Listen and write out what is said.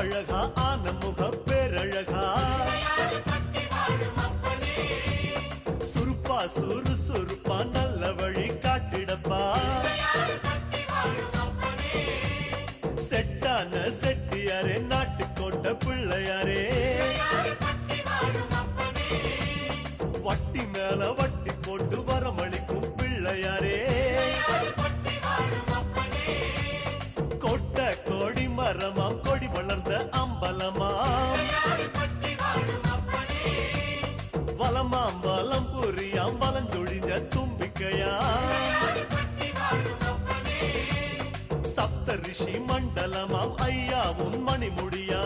அழகா ஆன முக பேரழகா சுருப்பா சுறுசுறுப்பா நல்ல வழி காட்டிடப்பா செட்டான செட்டியாரே நாட்டுக்கோட்ட பிள்ளையாரே வட்டி மேல வட்டி போட்டு வரமளிக்கும் பிள்ளையாரே கொட்ட கோடி மரமாம் கொடி வளர்ந்த அம்பலமாம் வலமாம் வலம் புரியாம் வலஞ்சொழிஞ்ச தும்பிக்கையா சப்த ரிஷி மண்டலமாம் ஐயா உன் மணிமுடியா